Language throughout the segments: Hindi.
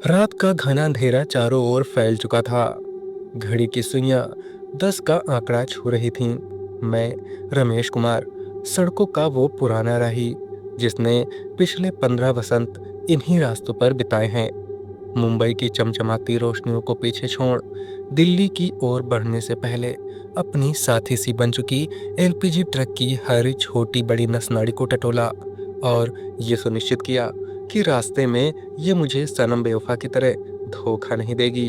रात का घना अंधेरा चारों ओर फैल चुका था। घड़ी की सुइयां 10 का आंकड़ा छू रही थीं। मैं, रमेश कुमार, सड़कों का वो पुराना राही जिसने पिछले 15 वसंत इन्हीं रास्तों पर बिताए हैं। मुंबई की चमचमाती रोशनियों को पीछे छोड़ दिल्ली की ओर बढ़ने से पहले अपनी साथी सी बन चुकी एलपीजी ट्रक की हर छोटी बड़ी नसनाड़ी को टटोला और ये सुनिश्चित किया कि रास्ते में ये मुझे सनम बेवफा की तरह धोखा नहीं देगी।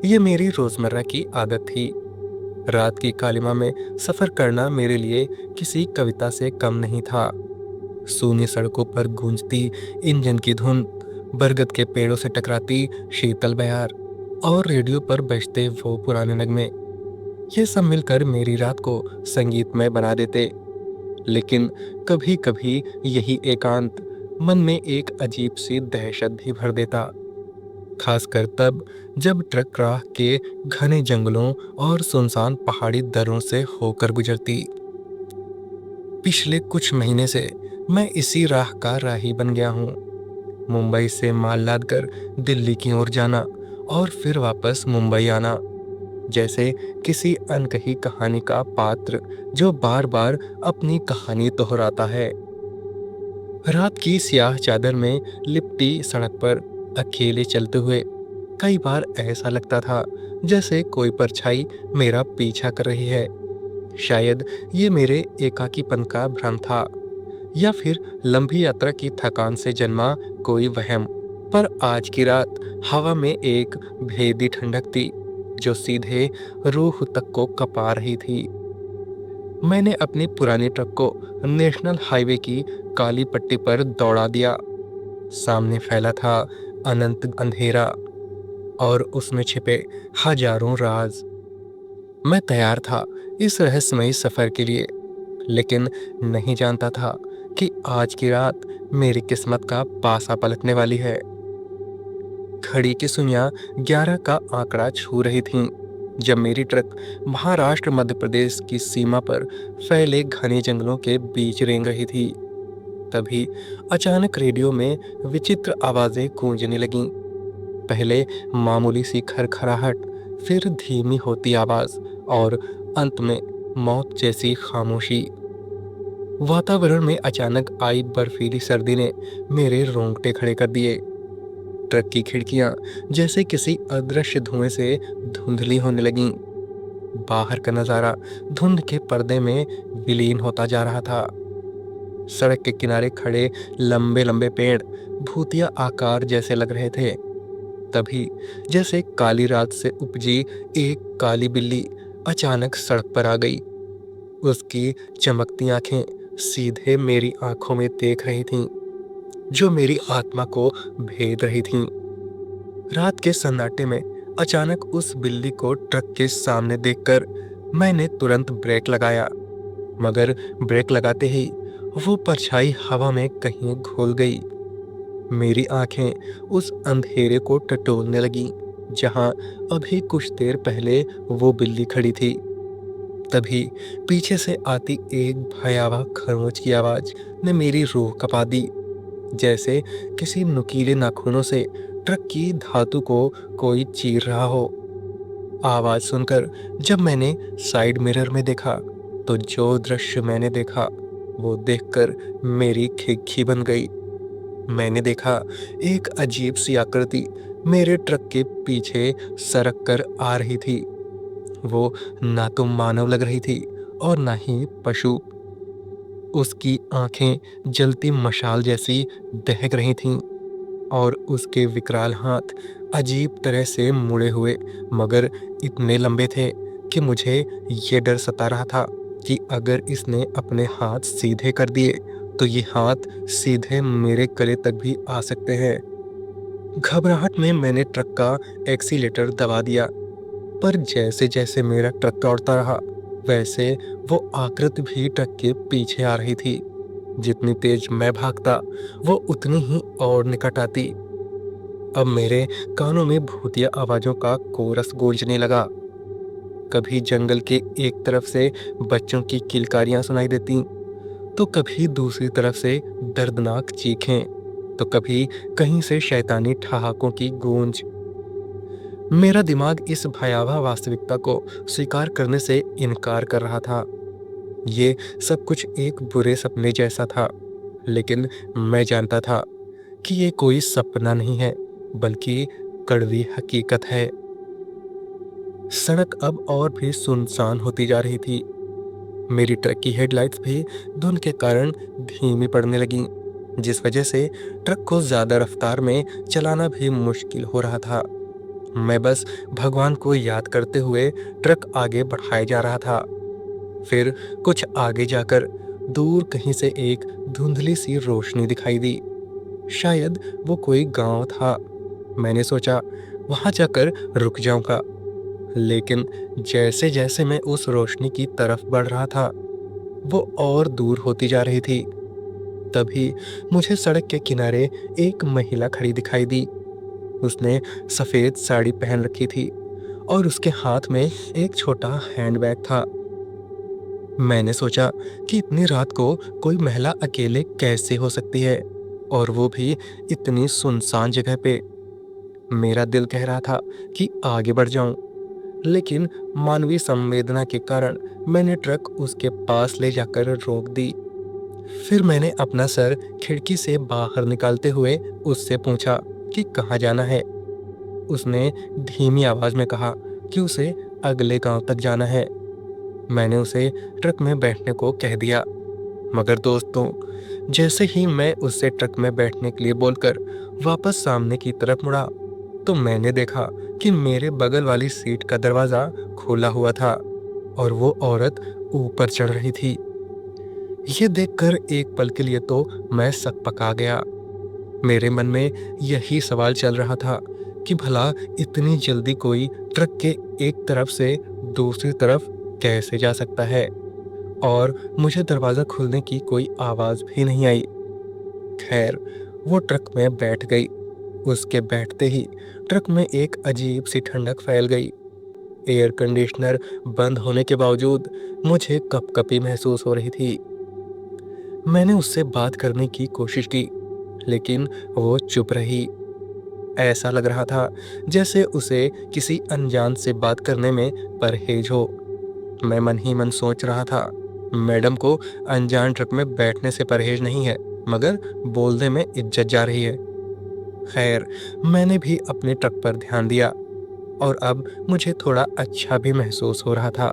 ये मेरी रोजमर्रा की आदत थी। रात की कालिमा में सफर करना मेरे लिए किसी कविता से कम नहीं था। सूनी सड़कों पर गूंजती इंजन की धुन, बरगद के पेड़ों से टकराती शीतल बयार और रेडियो पर बजते वो पुराने नगमे, ये सब मिलकर मेरी रात को संगीतमय बना देते। लेकिन कभी कभी यही एकांत मन में एक अजीब सी दहशत भी भर देता, खासकर तब जब ट्रक राह के घने जंगलों और सुनसान पहाड़ी दर्रों से होकर गुजरती। पिछले कुछ महीने से मैं इसी राह का राही बन गया हूँ। मुंबई से माल लाद कर दिल्ली की ओर जाना और फिर वापस मुंबई आना, जैसे किसी अनकही कहानी का पात्र जो बार बार अपनी कहानी दोहराता है। रात की स्याह चादर में लिपटी सड़क पर अकेले चलते हुए कई बार ऐसा लगता था जैसे कोई परछाई मेरा पीछा कर रही है। शायद ये मेरे एकाकीपन का भ्रम था, या फिर लंबी यात्रा की थकान से जन्मा कोई वहम। पर आज की रात हवा में एक भेदी ठंडक थी जो सीधे रूह तक को कपा रही थी। मैंने अपनी पुरानी ट्रक को नेशनल हाईवे की काली पट्टी पर दौड़ा दिया। सामने फैला था अनंत अंधेरा और उसमें छिपे हजारों राज। मैं तैयार था इस रहस्यमयी सफर के लिए, लेकिन नहीं जानता था कि आज की रात मेरी किस्मत का पासा पलटने वाली है। घड़ी की सुइयां 11 का आंकड़ा छू रही थीं जब मेरी ट्रक महाराष्ट्र मध्य प्रदेश की सीमा पर फैले घने जंगलों के बीच रेंग रही थी। तभी अचानक रेडियो में विचित्र आवाजें गूंजने लगीं। पहले मामूली सी खरखराहट, फिर धीमी होती आवाज और अंत में मौत जैसी खामोशी। वातावरण में अचानक आई बर्फीली सर्दी ने मेरे रोंगटे खड़े कर दिए। ट्रक की खिड़कियां जैसे किसी अदृश्य धुएं से धुंधली होने लगीं। बाहर का नजारा धुंध के पर्दे में विलीन होता जा रहा था। सड़क के किनारे खड़े लंबे लंबे पेड़ भूतिया आकार जैसे लग रहे थे। तभी जैसे काली रात से उपजी एक काली बिल्ली अचानक सड़क पर आ गई। उसकी चमकती आंखें सीधे मेरी आंखों में देख रही थीं, जो मेरी आत्मा को भेद रही थीं। रात के सन्नाटे में अचानक उस बिल्ली को ट्रक के सामने देखकर मैंने तुरंत ब्रेक लगाया, मगर ब्रेक लगाते ही वो परछाई हवा में कहीं घुल गई। मेरी आंखें उस अंधेरे को टटोलने लगीं जहां अभी कुछ देर पहले वो बिल्ली खड़ी थी। तभी पीछे से आती एक भयावह खरोंच की आवाज ने मेरी रूह कपा दी, जैसे किसी नुकीले नाखूनों से ट्रक की धातु को कोई चीर रहा हो। आवाज सुनकर जब मैंने साइड मिरर में देखा तो जो दृश्य मैंने देखा वो देखकर मेरी खिड़की बन गई। मैंने देखा एक अजीब सी आकृति मेरे ट्रक के पीछे सरक कर आ रही थी। वो ना तो मानव लग रही थी और ना ही पशु। उसकी आंखें जलती मशाल जैसी दहक रही थीं और उसके विकराल हाथ अजीब तरह से मुड़े हुए मगर इतने लंबे थे कि मुझे ये डर सता रहा था कि अगर इसने अपने हाथ सीधे कर दिए तो ये हाथ सीधे मेरे गले तक भी आ सकते हैं। घबराहट में मैंने ट्रक का एक्सीलेटर दबा दिया, पर जैसे जैसे मेरा ट्रक दौड़ता रहा वैसे वो आकृति भी ट्रक के पीछे आ रही थी। जितनी तेज मैं भागता वो उतनी ही और निकट आती। अब मेरे कानों में भूतिया आवाजों का कोरस गूंजने लगा। कभी जंगल के एक तरफ से बच्चों की किलकारियां सुनाई देती, तो कभी दूसरी तरफ से दर्दनाक चीखें। तो कभी कहीं से शैतानी ठहाकों की गूंज। मेरा दिमाग इस भयावह वास्तविकता को स्वीकार करने से इनकार कर रहा था। ये सब कुछ एक बुरे सपने जैसा था, लेकिन मैं जानता था कि ये कोई सपना नहीं है, बल्कि कड़वी हकीकत है। सड़क अब और भी सुनसान होती जा रही थी। मेरी ट्रक की हेडलाइट्स भी धुंध के कारण धीमी पड़ने लगीं, जिस वजह से ट्रक को ज़्यादा रफ्तार में चलाना भी मुश्किल हो रहा था। मैं बस भगवान को याद करते हुए ट्रक आगे बढ़ाए जा रहा था। फिर कुछ आगे जाकर दूर कहीं से एक धुंधली सी रोशनी दिखाई दी। शायद वो कोई गांव था। मैंने सोचा वहां जाकर रुक जाऊंगा, लेकिन जैसे जैसे मैं उस रोशनी की तरफ बढ़ रहा था, वो और दूर होती जा रही थी। तभी मुझे सड़क के किनारे एक महिला खड़ी दिखाई दी। उसने सफ़ेद साड़ी पहन रखी थी और उसके हाथ में एक छोटा हैंडबैग था। मैंने सोचा कि इतनी रात को कोई महिला अकेले कैसे हो सकती है, और वो भी इतनी सुनसान जगह पे। मेरा दिल कह रहा था कि आगे बढ़ जाऊं, लेकिन मानवीय संवेदना के कारण मैंने ट्रक उसके पास ले जाकर रोक दी। फिर मैंने अपना सर खिड़की से बाहर निकालते हुए उससे पूछा कि कहाँ जाना है। उसने धीमी आवाज में कहा कि उसे अगले गांव तक जाना है। मैंने उसे ट्रक में बैठने को कह दिया, मगर दोस्तों, जैसे ही मैं उससे ट्रक में बैठने के लिए बोलकर वापस सामने की तरफ मुड़ा, तो मैंने देखा कि मेरे बगल वाली सीट का दरवाज़ा खुला हुआ था और वो औरत ऊपर चढ़ रही थी। ये देखकर एक पल के लिए तो मैं सकपका गया। मेरे मन में यही सवाल चल रहा था कि भला इतनी जल्दी कोई ट्रक के एक तरफ से दूसरी तरफ कैसे जा सकता है, और मुझे दरवाज़ा खुलने की कोई आवाज़ भी नहीं आई। खैर, वो ट्रक में बैठ गई। उसके बैठते ही ट्रक में एक अजीब सी ठंडक फैल गई। एयर कंडीशनर बंद होने के बावजूद मुझे कपकपी महसूस हो रही थी। मैंने उससे बात करने की कोशिश की, लेकिन वो चुप रही। ऐसा लग रहा था जैसे उसे किसी अनजान से बात करने में परहेज हो। मैं मन ही मन सोच रहा था, मैडम को अनजान ट्रक में बैठने से परहेज नहीं है, मगर बोलने में इज्जत जा रही है। खैर, मैंने भी अपने ट्रक पर ध्यान दिया और अब मुझे थोड़ा अच्छा भी महसूस हो रहा था,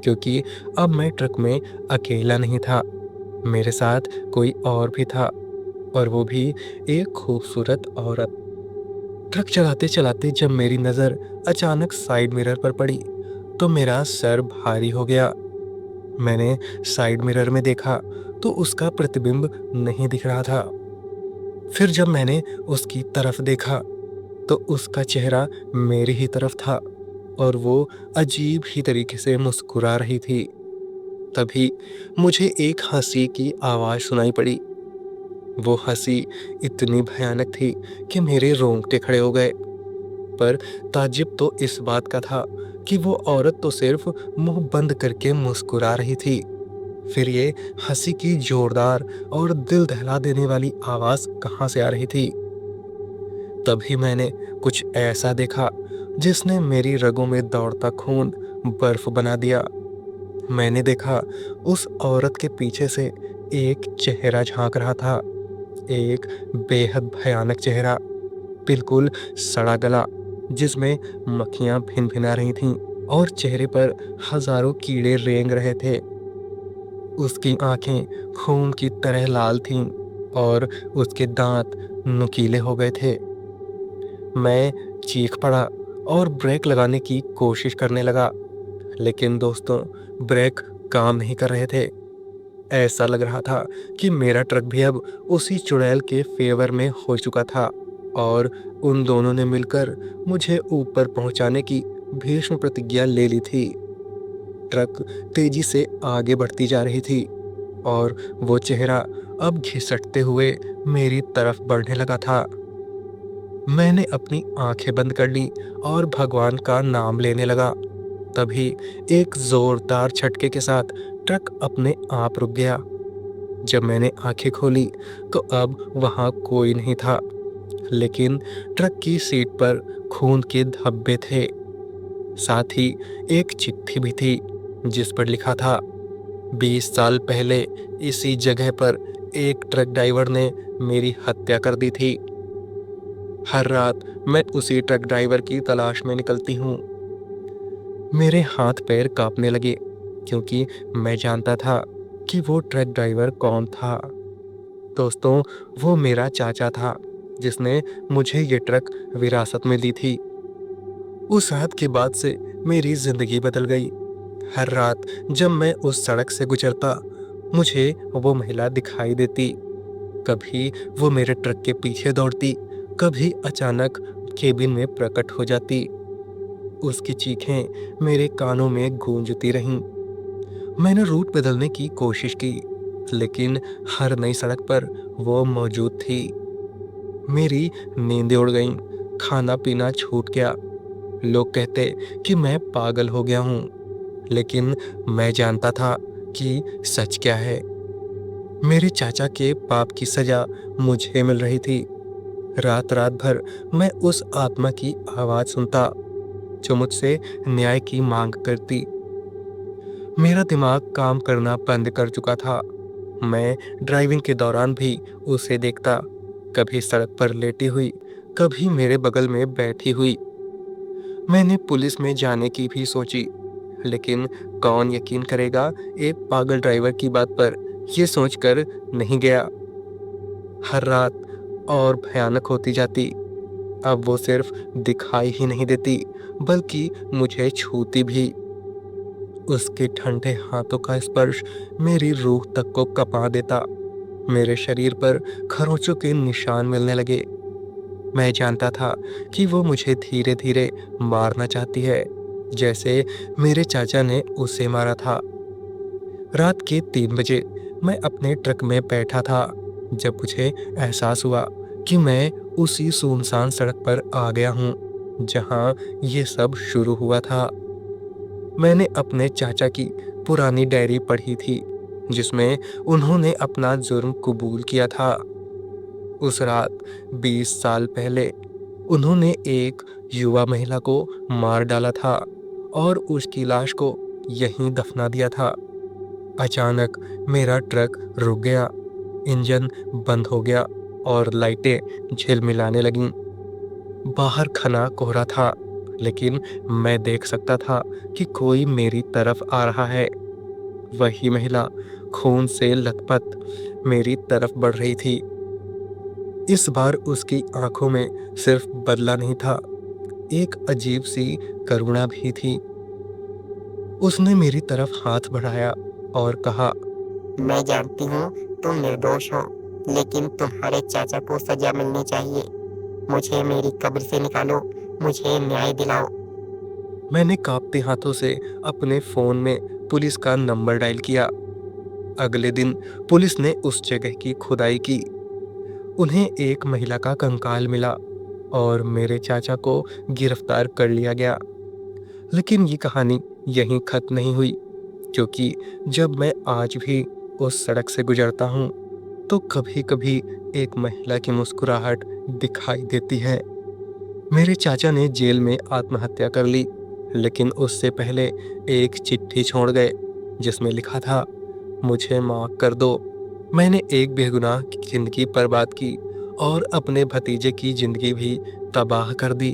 क्योंकि अब मैं ट्रक में अकेला नहीं था। मेरे साथ कोई और भी था, और वो भी एक खूबसूरत औरत। ट्रक चलाते चलाते जब मेरी नज़र अचानक साइड मिरर पर पड़ी, तो मेरा सर भारी हो गया। मैंने साइड मिरर में देखा तो उसका प्रतिबिंब नहीं दिख रहा था। फिर जब मैंने उसकी तरफ देखा तो उसका चेहरा मेरी ही तरफ था और वो अजीब ही तरीके से मुस्कुरा रही थी। तभी मुझे एक हंसी की आवाज़ सुनाई पड़ी। वो हंसी इतनी भयानक थी कि मेरे रोंगटे खड़े हो गए। पर ताज्जुब तो इस बात का था कि वो औरत तो सिर्फ मुंह बंद करके मुस्कुरा रही थी, फिर ये हंसी की जोरदार और दिल दहला देने वाली आवाज़ कहाँ से आ रही थी। तभी मैंने कुछ ऐसा देखा जिसने मेरी रगों में दौड़ता खून बर्फ बना दिया। मैंने देखा उस औरत के पीछे से एक चेहरा झांक रहा था, एक बेहद भयानक चेहरा, बिल्कुल सड़ा गला जिसमें मक्खियां भिन-भिना रही थीं और चेहरे पर हजारों कीड़े रेंग रहे थे। उसकी आंखें खून की तरह लाल थीं और उसके दांत नुकीले हो गए थे। मैं चीख पड़ा और ब्रेक लगाने की कोशिश करने लगा, लेकिन दोस्तों, ब्रेक काम नहीं कर रहे थे। ऐसा लग रहा था कि मेरा ट्रक भी अब उसी चुड़ैल के फेवर में हो चुका था और उन दोनों ने मिलकर मुझे ऊपर पहुंचाने की भीष्म प्रतिज्ञा ले ली थी। ट्रक तेजी से आगे बढ़ती जा रही थी और वो चेहरा अब घिसटते हुए मेरी तरफ बढ़ने लगा था। मैंने अपनी आंखें बंद कर ली और भगवान का नाम लेने लगा। तभी एक जोरदार झटके के साथ ट्रक अपने आप रुक गया। जब मैंने आंखें खोली तो अब वहाँ कोई नहीं था, लेकिन ट्रक की सीट पर खून के धब्बे थे। साथ ही एक चिट्ठी भी थी जिस पर लिखा था, 20 साल पहले इसी जगह पर एक ट्रक ड्राइवर ने मेरी हत्या कर दी थी। हर रात मैं उसी ट्रक ड्राइवर की तलाश में निकलती हूँ। मेरे हाथ पैर कांपने लगे क्योंकि मैं जानता था कि वो ट्रक ड्राइवर कौन था। दोस्तों, वो मेरा चाचा था जिसने मुझे ये ट्रक विरासत में दी थी। उस रात के बाद से मेरी जिंदगी बदल गई। हर रात जब मैं उस सड़क से गुजरता, मुझे वो महिला दिखाई देती। कभी वो मेरे ट्रक के पीछे दौड़ती, कभी अचानक केबिन में प्रकट हो जाती। उसकी चीखें मेरे कानों में गूंजती रहीं। मैंने रूट बदलने की कोशिश की, लेकिन हर नई सड़क पर वो मौजूद थी। मेरी नींदें उड़ गईं, खाना पीना छूट गया। लोग कहते कि मैं पागल हो गया हूँ, लेकिन मैं जानता था कि सच क्या है। मेरे चाचा के पाप की सजा मुझे मिल रही थी। रात रात भर मैं उस आत्मा की आवाज सुनता जो मुझसे न्याय की मांग करती। मेरा दिमाग काम करना बंद कर चुका था। मैं ड्राइविंग के दौरान भी उसे देखता, कभी सड़क पर लेटी हुई, कभी मेरे बगल में बैठी हुई। मैंने पुलिस में जाने की भी सोची, लेकिन कौन यकीन करेगा एक पागल ड्राइवर की बात पर, ये सोचकर नहीं गया। हर रात और भयानक होती जाती। अब वो सिर्फ दिखाई ही नहीं देती, बल्कि मुझे छूती भी। उसके ठंडे हाथों का स्पर्श मेरी रूह तक को कँपा देता। मेरे शरीर पर खरोंचों के निशान मिलने लगे। मैं जानता था कि वो मुझे धीरे धीरे मारना चाहती है, जैसे मेरे चाचा ने उसे मारा था। रात के 3 बजे मैं अपने ट्रक में बैठा था जब मुझे एहसास हुआ कि मैं उसी सुनसान सड़क पर आ गया हूँ जहाँ ये सब शुरू हुआ था। मैंने अपने चाचा की पुरानी डायरी पढ़ी थी जिसमें उन्होंने अपना जुर्म कबूल किया था। उस रात 20 साल पहले उन्होंने एक युवा महिला को मार डाला था और उसकी लाश को यहीं दफना दिया था। अचानक मेरा ट्रक रुक गया, इंजन बंद हो गया और लाइटें झिलमिलाने लगीं। बाहर घना कोहरा था, लेकिन मैं देख सकता था कि कोई मेरी तरफ आ रहा है। वही महिला खून से लथपथ मेरी तरफ बढ़ रही थी। इस बार उसकी आंखों में सिर्फ बदला नहीं था, एक अजीब सी करुणा भी थी। उसने मेरी तरफ हाथ बढ़ाया और कहा, मैं जानती हूँ तुम निर्दोष हो, लेकिन तुम्हारे चाचा को सजा मिलनी चाहिए। मुझे मेरी कब्र से निकालो, मुझे न्याय दिलाओ। मैंने कांपते हाथों से अपने फोन में पुलिस का नंबर डायल किया। अगले दिन पुलिस ने उस जगह की खुदाई की। उन्हें एक महिला का कंकाल मिला और मेरे चाचा को गिरफ्तार कर लिया गया। लेकिन ये कहानी यहीं खत्म नहीं हुई, क्योंकि जब मैं आज भी उस सड़क से गुजरता हूँ तो कभी-कभी एक महिला की मुस्कुराहट दिखाई देती है। मेरे चाचा ने जेल में आत्महत्या कर ली, लेकिन उससे पहले एक चिट्ठी छोड़ गए जिसमें लिखा था, मुझे माफ कर दो, मैंने एक बेगुनाह की जिंदगी बर्बाद की और अपने भतीजे की जिंदगी भी तबाह कर दी।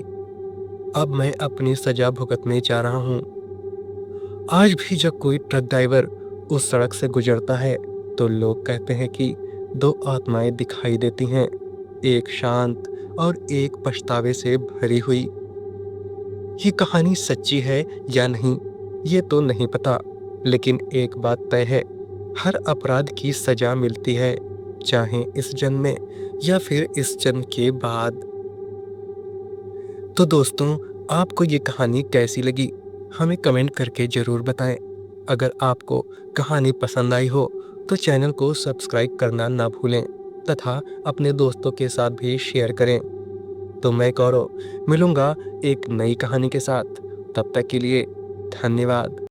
अब मैं अपनी सजा भुगतने जा रहा हूँ। आज भी जब कोई ट्रक ड्राइवर उस सड़क से गुजरता है तो लोग कहते हैं कि 2 आत्माएं दिखाई देती हैं, एक शांत और एक पछतावे से भरी हुई। ये कहानी सच्ची है या नहीं, ये तो नहीं पता, लेकिन एक बात तय है, हर अपराध की सजा मिलती है, चाहे इस जन्म में या फिर इस जन्म के बाद। तो दोस्तों, आपको ये कहानी कैसी लगी, हमें कमेंट करके ज़रूर बताएं। अगर आपको कहानी पसंद आई हो तो चैनल को सब्सक्राइब करना ना भूलें तथा अपने दोस्तों के साथ भी शेयर करें। तो मैं गौरव मिलूंगा एक नई कहानी के साथ। तब तक के लिए धन्यवाद।